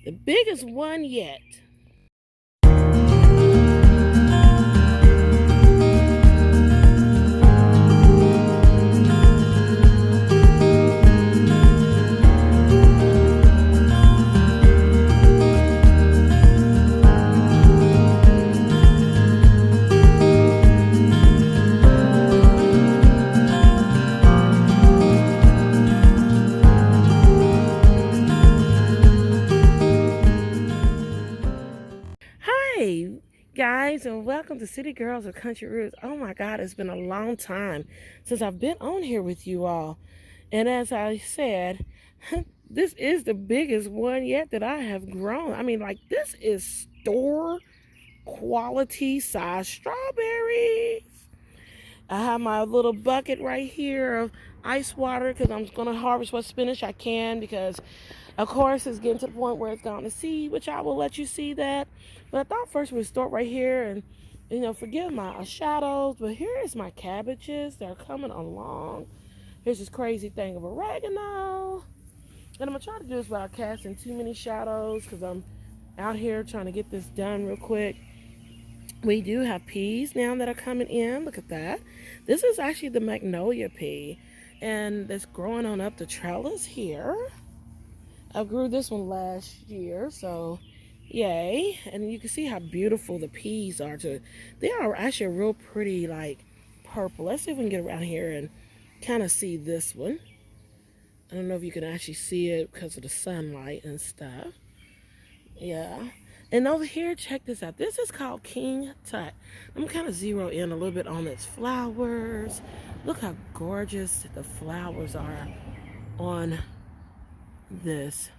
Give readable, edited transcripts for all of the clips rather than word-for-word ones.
The biggest one yet. Hi, guys, and welcome to City Girls of Country Roots. Oh my God, it's been a long time since I've been on here with you all. And as I said, this is the biggest one yet that I have grown. I mean, like, this is store quality size strawberries. I have my little bucket right here of ice water because I'm going to harvest what spinach I can because, of course, it's getting to the point where it's gone to seed, which I will let you see that. But I thought first we'd start right here and, forgive my shadows. But here is my cabbages. They're coming along. Here's this crazy thing of oregano. And I'm going to try to do this without casting too many shadows because I'm out here trying to get this done real quick. We do have peas now that are coming in. Look at that. This is actually the magnolia pea. And it's growing on up the trellis here. I grew this one last year, so yay. And you can see how beautiful the peas are too. They are actually a real pretty, like, purple. Let's see if we can get around here and kind of see this one. I don't know if you can actually see it because of the sunlight and stuff. Yeah. And over here, check this out. This is called King Tut. I'm kind of zero in a little bit on its flowers. Look how gorgeous the flowers are on this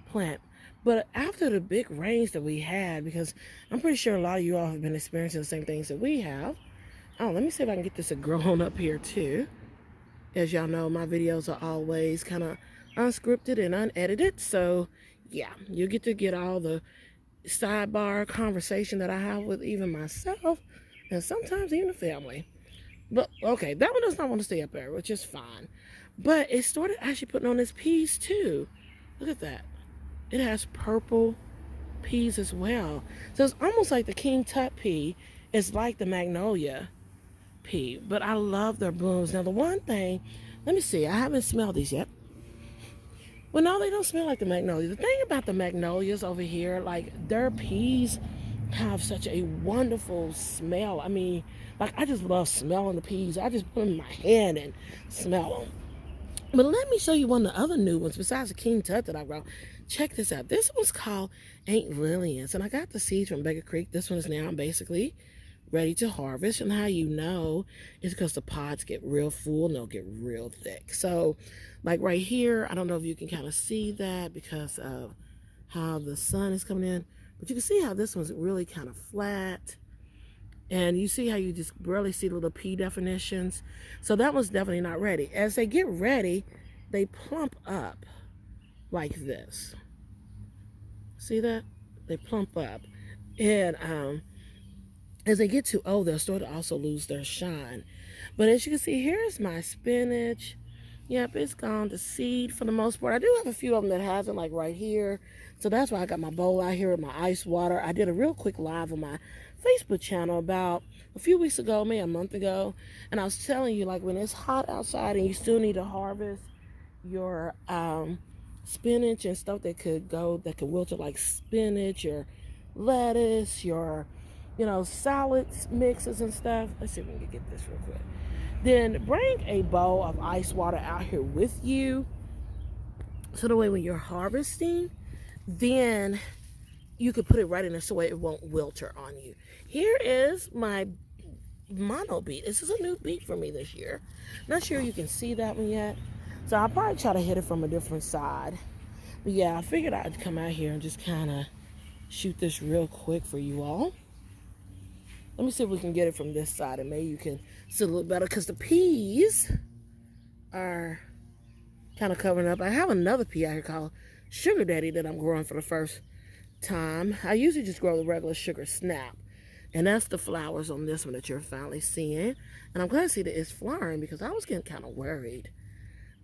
plant. But after the big rains that we had, because I'm pretty sure a lot of you all have been experiencing the same things that we have. Oh, let me see if I can get this grown up here too. As y'all know, my videos are always kind of unscripted and unedited. So yeah, you get all the sidebar conversation that I have with even myself and sometimes even the family. But okay, that one does not want to stay up there, which is fine. But it started actually putting on its peas too. Look at that. It has purple peas as well. So it's almost like the King Tut pea is like the magnolia pea. But I love their blooms. Now the one thing, let me see, I haven't smelled these yet. Well, no, they don't smell like the magnolia. The thing about the magnolias over here, like their peas have such a wonderful smell. I mean, like I just love smelling the peas. I just put them in my hand and smell them. But let me show you one of the other new ones besides the King Tut that I grow. Check this out. This one's called Aunt Lillian's, and I got the seeds from Baker Creek. This one is now basically ready to harvest. And how you know is because the pods get real full and they'll get real thick. So, like right here, I don't know if you can kind of see that because of how the sun is coming in, but you can see how this one's really kind of flat. And you see how you just barely see the little P definitions. So that one's definitely not ready. As they get ready, they plump up like this. See that? They plump up. And as they get too old, they'll start to also lose their shine. But as you can see, here's my spinach. Yep, it's gone to seed for the most part. I do have a few of them that hasn't, like right here. So that's why I got my bowl out here with my ice water. I did a real quick live on my Facebook channel about a few weeks ago, maybe a month ago. And I was telling you, like, when it's hot outside and you still need to harvest your spinach and stuff that could wilter, like spinach or lettuce, your, salad mixes and stuff. Let's see if we can get this real quick. Then bring a bowl of ice water out here with you. So the way when you're harvesting, then you could put it right in there so it won't wilter on you. Here is my mono beet. This is a new beet for me this year. Not sure you can see that one yet. So I'll probably try to hit it from a different side. But yeah, I figured I'd come out here and just kind of shoot this real quick for you all. Let me see if we can get it from this side and maybe you can see a little better because the peas are kind of covering up. I have another pea out here called Sugar Daddy that I'm growing for the first time. I usually just grow the regular Sugar Snap. And that's the flowers on this one that you're finally seeing. And I'm glad to see that it's flowering because I was getting kind of worried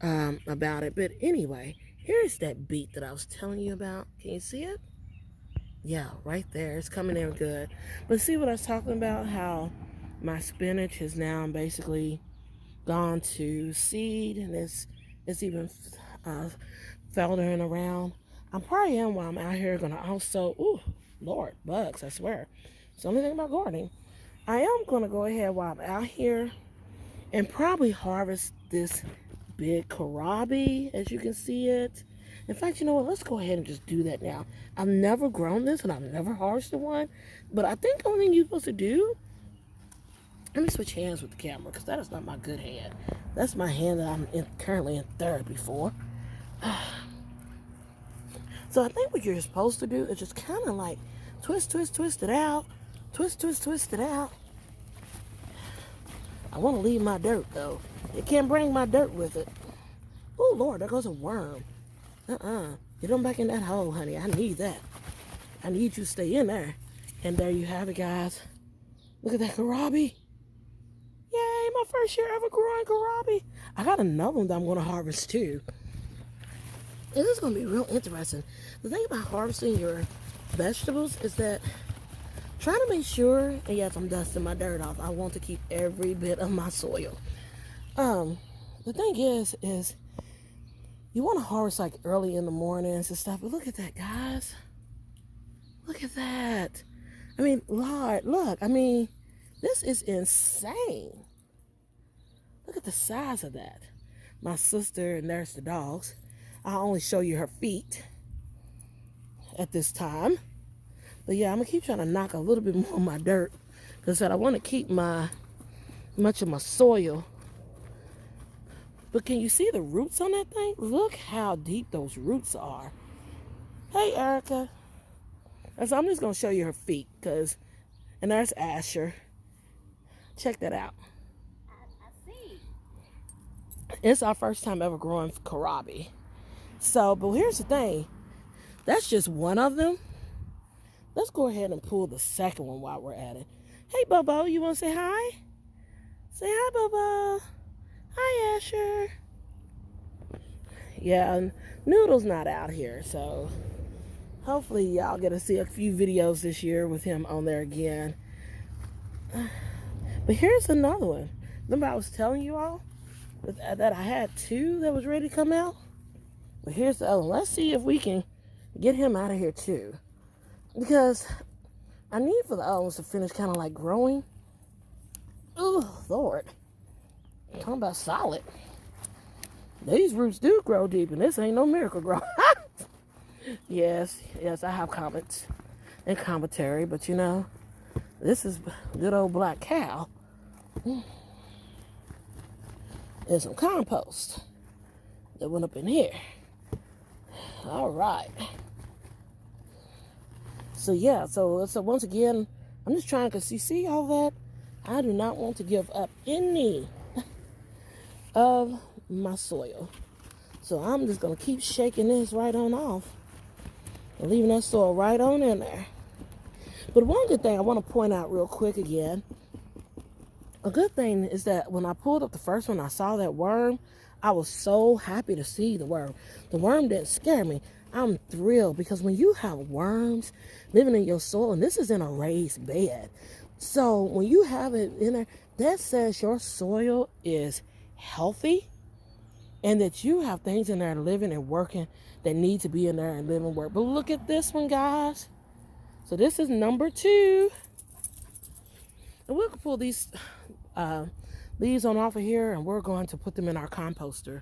about it. But anyway, Here's that beet that I was telling you about. Can you see it? Yeah, right there. It's coming in good. But see what I was talking about? How my spinach has now basically gone to seed, and it's even uh, feathering around. I probably am while I'm out here gonna also, ooh, Lord, bugs, I swear. It's the only thing about gardening. I am gonna go ahead while I'm out here and probably harvest this big kohlrabi, as you can see it. In fact, you know what? Let's go ahead and just do that now. I've never grown this and I've never harvested one, but I think the only thing you're supposed to do, let me switch hands with the camera because that is not my good hand. That's my hand that currently in therapy for. So I think what you're supposed to do is just kind of like twist it out. Twist it out. I want to leave my dirt though. It can't bring my dirt with it. Oh Lord, there goes a worm. Get them back in that hole, honey. I need that. I need you to stay in there. And there you have it, guys. Look at that kohlrabi. Yay, my first year ever growing kohlrabi. I got another one that I'm going to harvest too. And this is going to be real interesting. The thing about harvesting your vegetables is that try to make sure, and yes, I'm dusting my dirt off. I want to keep every bit of my soil. The thing is you want to harvest like early in the mornings and stuff. But look at that, guys. Look at that. I mean, Lord, look. I mean, this is insane. Look at the size of that. My sister, and there's the dogs. I'll only show you her feet at this time. But yeah, I'm going to keep trying to knock a little bit more of my dirt. Because I want to keep much of my soil. But can you see the roots on that thing? Look how deep those roots are. Hey, Erica. So I'm just going to show you her feet. And there's Asher. Check that out. I see. It's our first time ever growing kohlrabi. So, but here's the thing. That's just one of them. Let's go ahead and pull the second one while we're at it. Hey, Bobo, you want to say hi? Say hi, Bobo. Hi, Asher. Yeah, Noodle's not out here, so hopefully y'all get to see a few videos this year with him on there again. But here's another one. Remember I was telling you all that I had two that was ready to come out? But here's the other one. Let's see if we can get him out of here too. Because I need for the other ones to finish kind of like growing. Oh, Lord. Talking about solid. These roots do grow deep, and this ain't no miracle grow. Yes, I have comments and commentary, but you know, this is good old black cow. There's some compost that went up in here. All right. So yeah, so once again, I'm just trying, because you see all that? I do not want to give up any of my soil. So I'm just going to keep shaking this right on off and leaving that soil right on in there. But one good thing I want to point out real quick again, a good thing is that when I pulled up the first one, I saw that worm. I was so happy to see the worm. The worm didn't scare me. I'm thrilled because when you have worms living in your soil, and this is in a raised bed, so when you have it in there, that says your soil is healthy and that you have things in there living and working that need to be in there and live and work. But look at this one, guys. So this is number 2. And we'll pull these leaves on off of here, and we're going to put them in our composter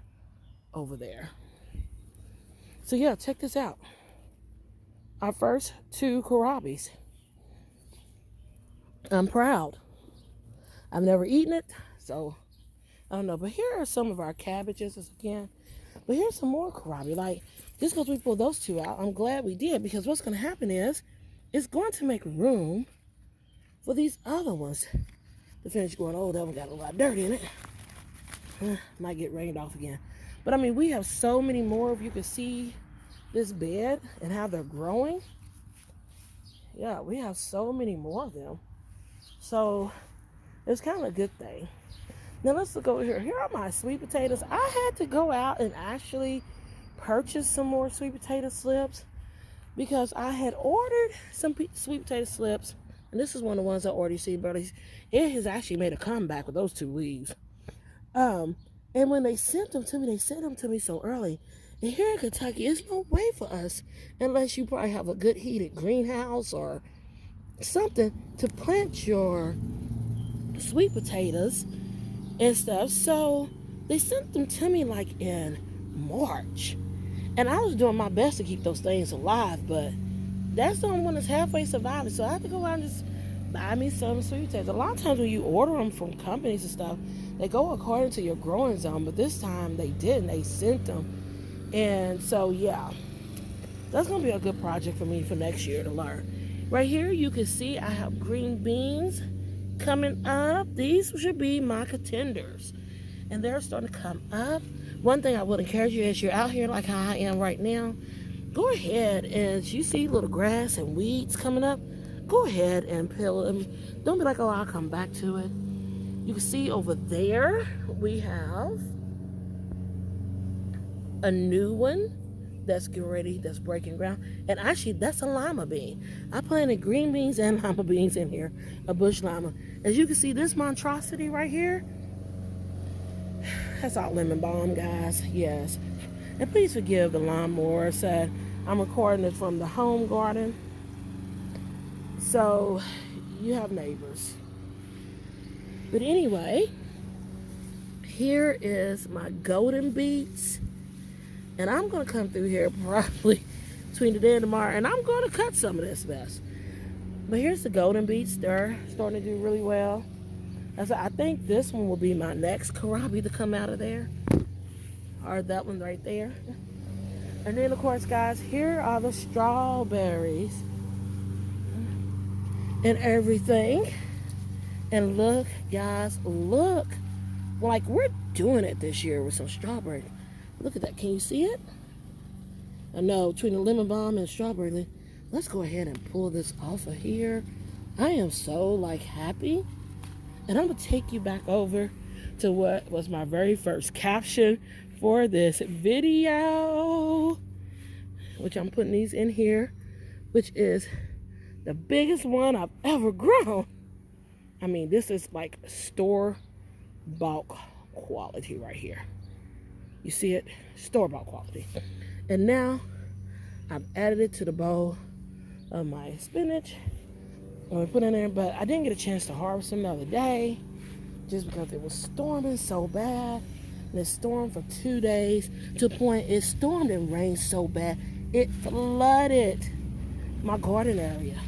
over there. So yeah, check this out. Our first 2 kohlrabis. I'm proud. I've never eaten it, so I don't know. But here are some of our cabbages again. But here's some more kohlrabi. Like, just because we pulled those 2 out, I'm glad we did, because what's going to happen is it's going to make room for these other ones to finish growing. Oh, that one got a lot of dirt in it. Might get rained off again. But I mean, we have so many more. If you can see this bed and how they're growing. Yeah, we have so many more of them. So it's kind of a good thing. Now let's look over here. Here are my sweet potatoes. I had to go out and actually purchase some more sweet potato slips because I had ordered some sweet potato slips, and this is one of the ones I ordered. You see, but it has actually made a comeback with those two leaves. Um, and when they sent them to me, they sent them to me so early. And here in Kentucky, there's no way for us, unless you probably have a good heated greenhouse or something, to plant your sweet potatoes and stuff. So they sent them to me like in March. And I was doing my best to keep those things alive, but that's the only one that's halfway surviving. So I have to go out and just buy me some sweet potatoes. A lot of times when you order them from companies and stuff, they go according to your growing zone, but this time they didn't. They sent them. And so, yeah, that's going to be a good project for me for next year to learn. Right here, you can see I have green beans coming up. These should be my contenders. And they're starting to come up. One thing I would encourage you as you're out here like how I am right now, go ahead and you see little grass and weeds coming up, go ahead and peel them. Don't be like, oh, I'll come back to it. You can see over there we have a new one that's getting ready, that's breaking ground. And actually, that's a lima bean. I planted green beans and lima beans in here, a bush lima. As you can see, this monstrosity right here, that's all lemon balm, guys. Yes. And please forgive the lawnmower. Said I'm recording it from the home garden. So you have neighbors. But anyway, here is my golden beets. And I'm going to come through here probably between today and tomorrow. And I'm going to cut some of this mess. But here's the golden beets. They're starting to do really well. I think this one will be my next kohlrabi to come out of there. Or that one right there. And then, of course, guys, here are the strawberries. And everything. And look, guys, look. Like, we're doing it this year with some strawberries. Look at that. Can you see it? I know, between the lemon balm and strawberry. Let's go ahead and pull this off of here. I am so, like, happy. And I'm going to take you back over to what was my very first caption for this video, which I'm putting these in here, which is the biggest one I've ever grown. I mean, this is like store-bought quality right here. You see it? Store-bought quality. And now I've added it to the bowl of my spinach. I put in there, but I didn't get a chance to harvest them the other day just because it was storming so bad. And it stormed for 2 days to the point it stormed and rained so bad it flooded my garden area.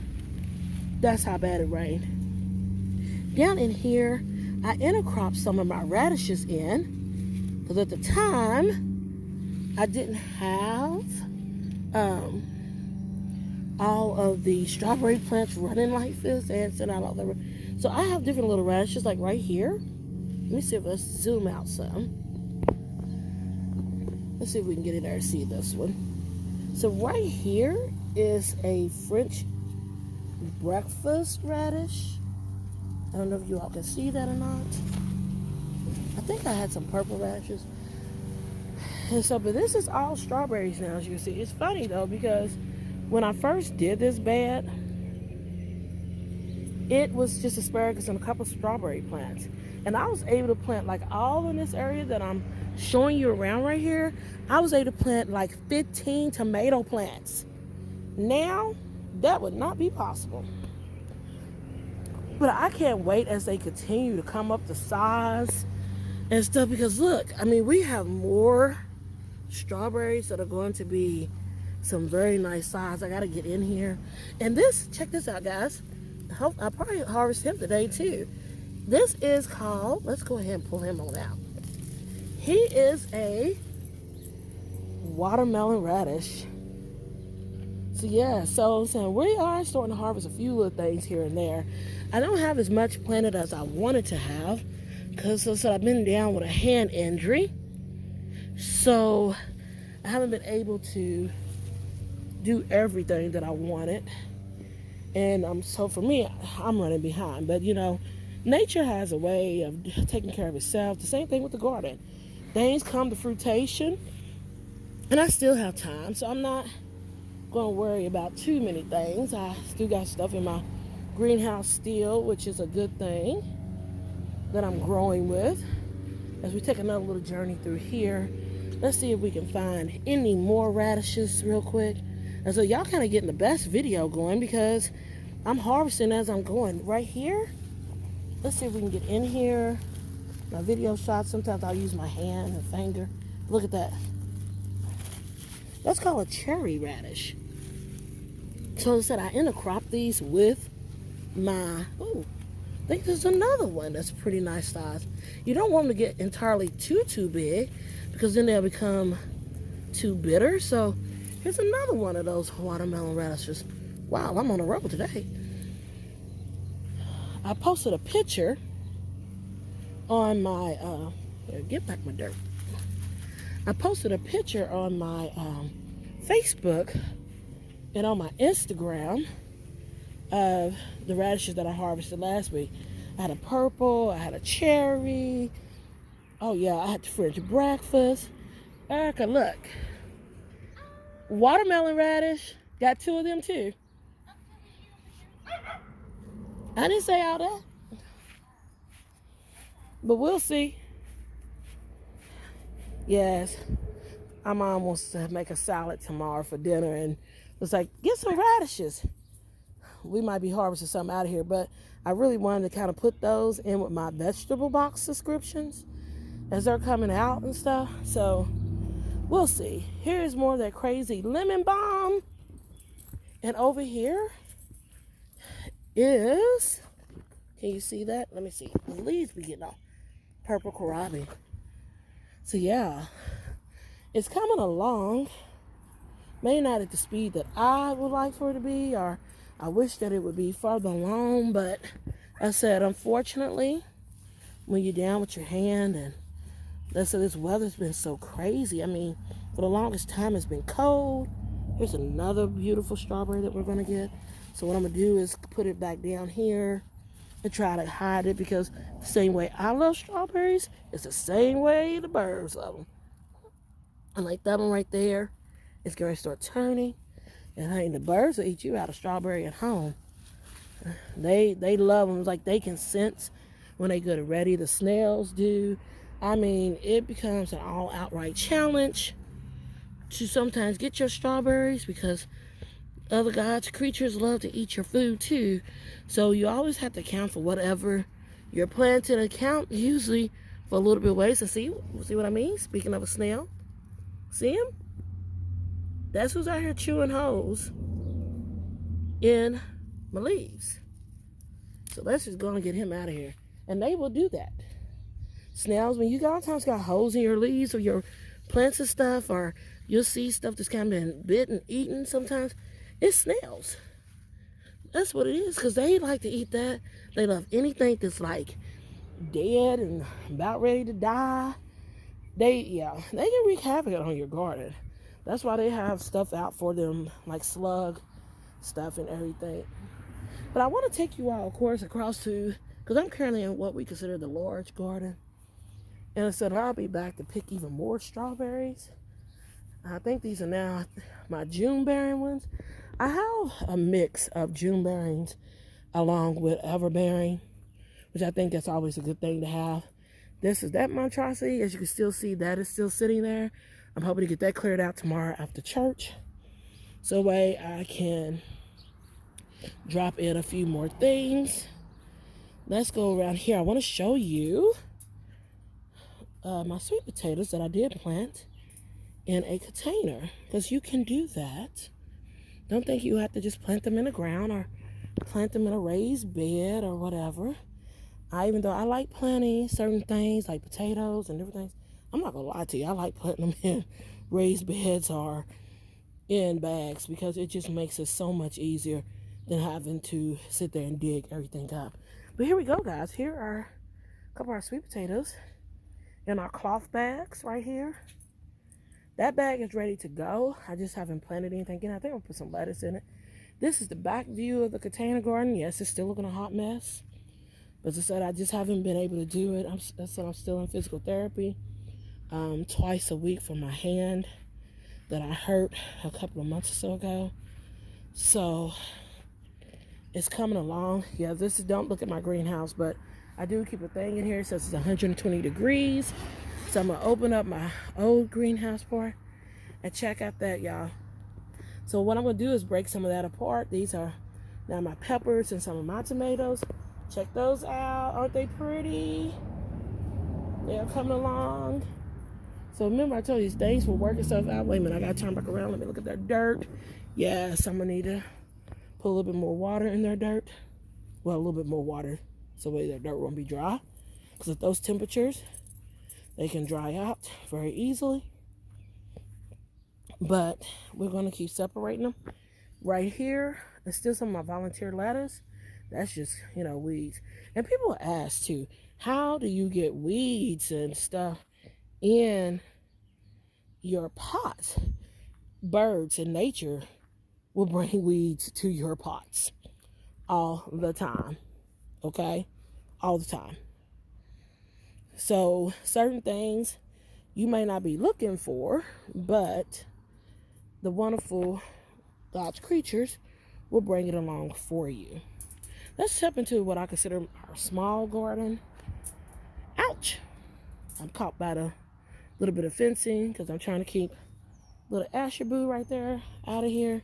That's how bad it rained. Down in here, I intercropped some of my radishes in because at the time I didn't have all of the strawberry plants running like this and sent out all the. So I have different little radishes like right here. Let me see if let's zoom out some. Let's see if we can get in there and see this one. So right here is a French breakfast radish. I don't know if you all can see that or not. I think I had some purple radishes. And so, but this is all strawberries now, as you can see. It's funny though, because when I first did this bed, it was just asparagus and a couple strawberry plants. And I was able to plant like all in this area that I'm showing you around right here. I was able to plant like 15 tomato plants. Now, that would not be possible. But I can't wait as they continue to come up the size and stuff, because look, I mean, we have more strawberries that are going to be some very nice size. I got to get in here. And this, check this out, guys. I'll probably harvest him today too. This is called, let's go ahead and pull him on out. He is a watermelon radish. So yeah, so we are starting to harvest a few little things here and there. I don't have as much planted as I wanted to have because I've been down with a hand injury. So I haven't been able to do everything that I wanted. And so for me, I'm running behind. But you know, nature has a way of taking care of itself. The same thing with the garden. Things come to fruition And I still have time, so I'm not going to worry about too many things. I still got stuff in my greenhouse still, which is a good thing that I'm growing with. As we take another little journey through here, let's see if we can find any more radishes real quick. And so y'all kind of getting the best video going because I'm harvesting as I'm going. Right here, let's see if we can get in here. My video shots, sometimes I'll use my hand and finger. Look at that. That's called a cherry radish. So I said I intercrop these with my, oh, I think there's another one that's pretty nice size. You don't want them to get entirely too big because then they'll become too bitter. So here's another one of those watermelon radishes. Wow, I'm on a roll today. I posted a picture on my, get back my dirt. I posted a picture on my Facebook and on my Instagram of the radishes that I harvested last week. I had a purple, I had a cherry. Oh yeah, I had the French breakfast. Erica, look. Watermelon radish. Got 2 of them too. I didn't say all that. But we'll see. Yes. My mom wants to make a salad tomorrow for dinner and was like, get some radishes. We might be harvesting something out of here, but I really wanted to kind of put those in with my vegetable box subscriptions as they're coming out and stuff. So we'll see. Here's more of that crazy lemon balm. And over here is, can you see that? Let me see. The leaves be getting off. Purple kohlrabi. So yeah, it's coming along. Maybe not at the speed that I would like for it to be, or I wish that it would be further along, but I said, unfortunately, when you're down with your hand, and let's say this weather's been so crazy. I mean, for the longest time it's been cold. Here's another beautiful strawberry that we're gonna get. So what I'm gonna do is put it back down here and try to hide it, because the same way I love strawberries, it's the same way the birds love them. And like that one right there, it's going to start turning. And honey, the birds will eat you out of strawberry at home. They love them. It's like they can sense when they get ready. The snails do. I mean, it becomes an all outright challenge to sometimes get your strawberries, because other God's creatures love to eat your food too. So you always have to account for whatever you're planting. Account usually for a little bit of ways. And see what I mean? Speaking of a snail, see him? That's who's out here chewing holes in my leaves. So let's just go and get him out of here. And they will do that. Snails, when you sometimes got holes in your leaves or your plants and stuff, or you'll see stuff that's kind of been bitten, eaten sometimes, it's snails. That's what it is, because they like to eat that. They love anything that's like dead and about ready to die. They can wreak havoc on your garden. That's why they have stuff out for them, like slug stuff and everything. But I want to take you all, of course, across to, because I'm currently in what we consider the large garden. And I said I'll be back to pick even more strawberries. I think these are now my June bearing ones. I have a mix of June bearings along with everbearing, which I think that's always a good thing to have. This is that monstrosity. As you can still see, that is still sitting there. I'm hoping to get that cleared out tomorrow after church, so that way I can drop in a few more things. Let's go around here. I want to show you my sweet potatoes that I did plant in a container, because you can do that. Don't think you have to just plant them in the ground or plant them in a raised bed or whatever. Even though I like planting certain things like potatoes and different things, I'm not gonna lie to you, I like putting them in raised beds or in bags, because it just makes it so much easier than having to sit there and dig everything up. But here we go, guys. Here are a couple of our sweet potatoes in our cloth bags right here. That bag is ready to go. I just haven't planted anything in. I think I'll put some lettuce in it. This is the back view of the container garden. Yes, it's still looking a hot mess. But as I said, I just haven't been able to do it. I'm still in physical therapy twice a week for my hand. that I hurt a couple of months or so ago. So it's coming along. Yeah, this is, don't look at my greenhouse, but I do keep a thing in here. It says it's 120 degrees. So I'm gonna open up my old greenhouse part and check out that, y'all. So what I'm gonna do is break some of that apart. These are now my peppers and some of my tomatoes. Check those out. Aren't they pretty? They are coming along. So remember I told you these things will work itself out. Wait a minute, I gotta turn back around. Let me look at that dirt. Yes, I'm gonna need to put a little bit more water in their dirt. Well, a little bit more water so their dirt won't be dry. Because at those temperatures, they can dry out very easily. But we're gonna keep separating them. Right here, there's still some of my volunteer lettuce. That's just, weeds. And people ask too, how do you get weeds and stuff in your pots? Birds in nature will bring weeds to your pots all the time. Okay? All the time. So certain things you may not be looking for, but the wonderful God's creatures will bring it along for you. Let's step into what I consider our small garden. Ouch! I'm caught by the little bit of fencing because I'm trying to keep little Asher Boo right there out of here.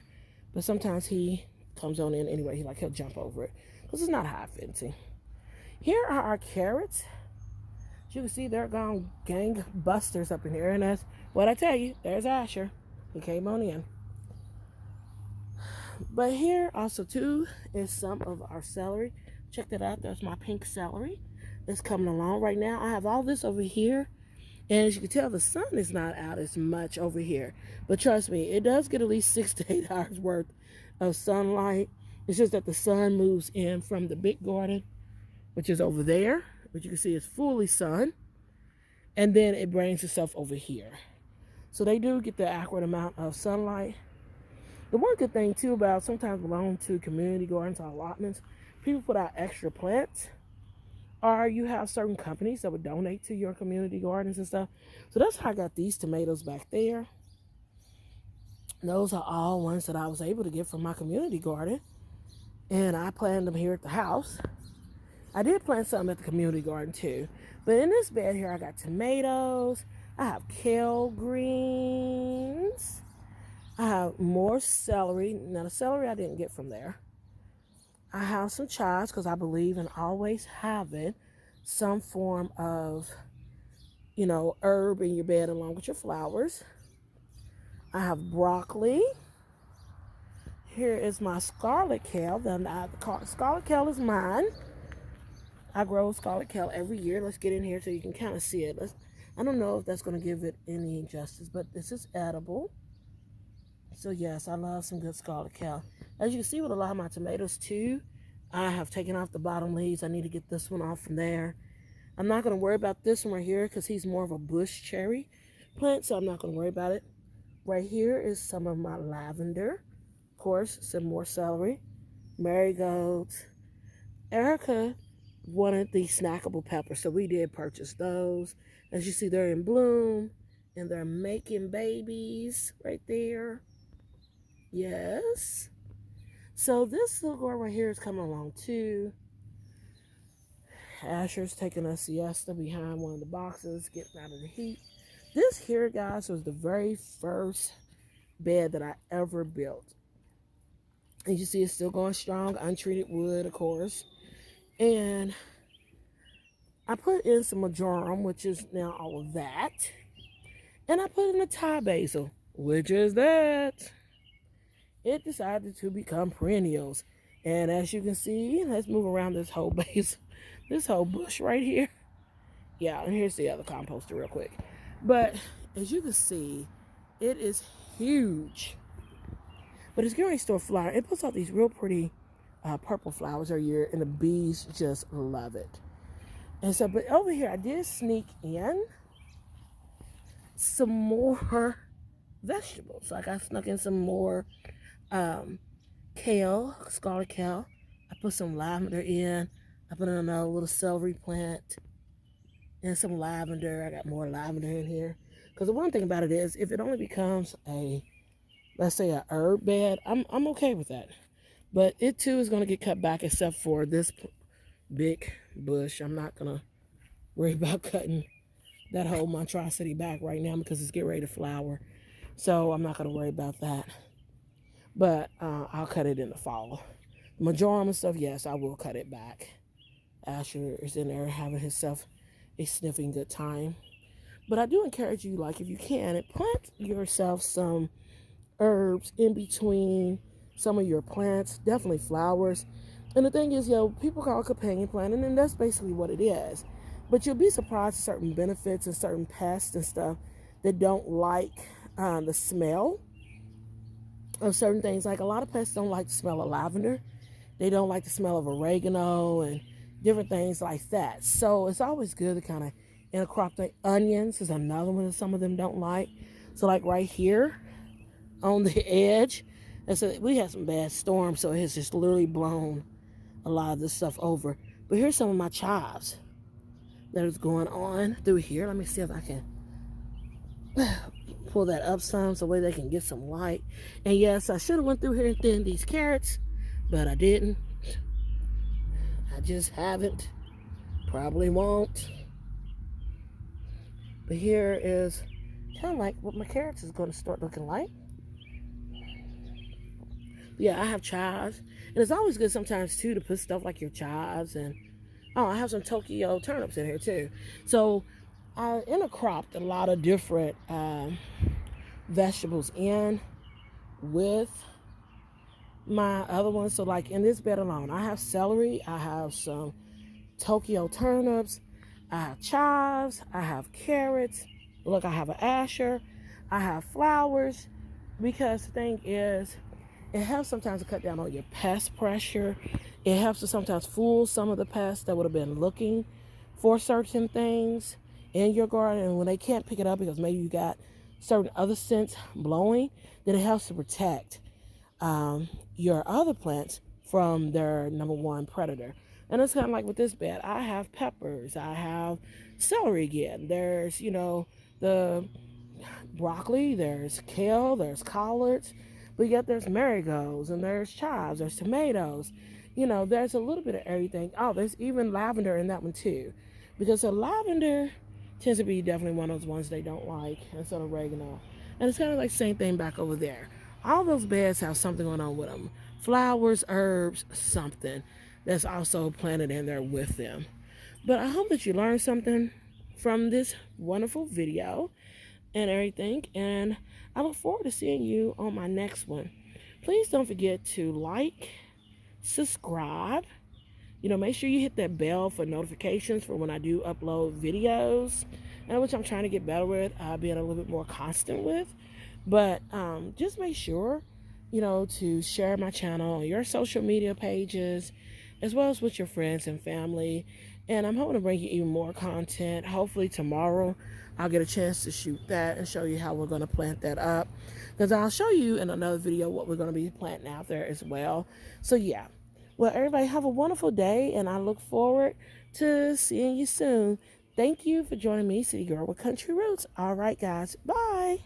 But sometimes he comes on in anyway. He'll jump over it because it's not high fencing. Here are our carrots. As you can see, they're gone gangbusters up in here. And that's what I tell you. There's Asher. He came on in. But here also too is some of our celery. Check that out. There's my pink celery. It's coming along right now. I have all this over here. And as you can tell, the sun is not out as much over here. But trust me, it does get at least 6 to 8 hours worth of sunlight. It's just that the sun moves in from the big garden, which is over there, which you can see is fully sun. And then it brings itself over here. So they do get the accurate amount of sunlight. The one good thing too about sometimes belonging to community gardens or allotments, people put out extra plants. Or you have certain companies that would donate to your community gardens and stuff. So that's how I got these tomatoes back there. Those are all ones that I was able to get from my community garden. And I planted them here at the house. I did plant some at the community garden too. But in this bed here, I got tomatoes. I have kale greens. I have more celery. Now the celery I didn't get from there. I have some chives because I believe in always having some form of, herb in your bed along with your flowers. I have broccoli. Here is my scarlet kale. Scarlet kale is mine. I grow scarlet kale every year. Let's get in here so you can kind of see it. I don't know if that's going to give it any justice, but this is edible. So yes, I love some good scarlet kale. As you can see with a lot of my tomatoes too, I have taken off the bottom leaves. I need to get this one off from there. I'm not going to worry about this one right here because he's more of a bush cherry plant, so I'm not going to worry about it. Right here is some of my lavender. Of course, some more celery, marigolds. Erica wanted the snackable peppers, so we did purchase those. As you see, they're in bloom and they're making babies right there. Yes. So this little girl right here is coming along too. Asher's taking a siesta behind one of the boxes, getting out of the heat. This here, guys, was the very first bed that I ever built. And you see it's still going strong, untreated wood, of course. And I put in some marjoram, which is now all of that. And I put in a Thai basil, which is that. It decided to become perennials. And as you can see, let's move around this whole base, this whole bush right here. Yeah, and here's the other composter real quick. But as you can see, it is huge. But it's getting ready to start flowering. It puts out these real pretty purple flowers every year, and the bees just love it. And so, but over here, I did sneak in some more vegetables. Like I snuck in some more kale, scarlet kale. I put some lavender in. I put in a little celery plant and some lavender. I got more lavender in here Because the one thing about it is, if it only becomes a, let's say, a herb bed, I'm okay with that. But it too is going to get cut back, except for this big bush. I'm not going to worry about cutting that whole monstrosity back right now because it's getting ready to flower. So I'm not going to worry about that. But I'll cut it in the fall. Majorum and stuff, yes, I will cut it back. Asher is in there having himself a sniffing good time. But I do encourage you, like, if you can, plant yourself some herbs in between some of your plants, definitely flowers. And the thing is, people call it companion planting, and that's basically what it is. But you'll be surprised at certain benefits and certain pests and stuff that don't like the smell of certain things. Like a lot of pests don't like the smell of lavender. They don't like the smell of oregano and different things like that. So it's always good to kind of intercrop the onions is another one that some of them don't like. So like right here on the edge, and so we had some bad storms, so it has just literally blown a lot of this stuff over. But here's some of my chives that is going on through here. Let me see if I can pull that up some so way they can get some light. And yes, I should have went through here and thinned these carrots, but I didn't. I just haven't. Probably won't. But here is kind of like what my carrots is going to start looking like. Yeah, I have chives. And it's always good sometimes, too, to put stuff like your chives. And, oh, I have some Tokyo turnips in here, too. So I intercropped a lot of different vegetables in with my other ones. So, like, in this bed alone, I have celery. I have some Tokyo turnips. I have chives. I have carrots. Look, I have an asher. I have flowers. Because the thing is, it helps sometimes to cut down on your pest pressure. It helps to sometimes fool some of the pests that would have been looking for certain things in your garden. And when they can't pick it up because maybe you got certain other scents blowing, then it helps to protect your other plants from their number one predator. And it's kind of like with this bed. I have peppers. I have celery again. There's, the broccoli. There's kale. There's collards. But yet there's marigolds and there's chives. There's tomatoes. There's a little bit of everything. Oh, there's even lavender in that one too. Because the lavender tends to be definitely one of those ones they don't like instead of oregano. And it's kind of like the same thing back over there. All those beds have something going on with them. Flowers, herbs, something that's also planted in there with them. But I hope that you learned something from this wonderful video and everything. And I look forward to seeing you on my next one. Please don't forget to like, subscribe. Make sure you hit that bell for notifications for when I do upload videos, and which I'm trying to get better with, being a little bit more constant with. But just make sure, to share my channel on your social media pages, as well as with your friends and family. And I'm hoping to bring you even more content. Hopefully tomorrow I'll get a chance to shoot that and show you how we're going to plant that up. Because I'll show you in another video what we're going to be planting out there as well. So yeah. Well, everybody have a wonderful day, and I look forward to seeing you soon. Thank you for joining me, City Girl with Country Roots. All right, guys. Bye.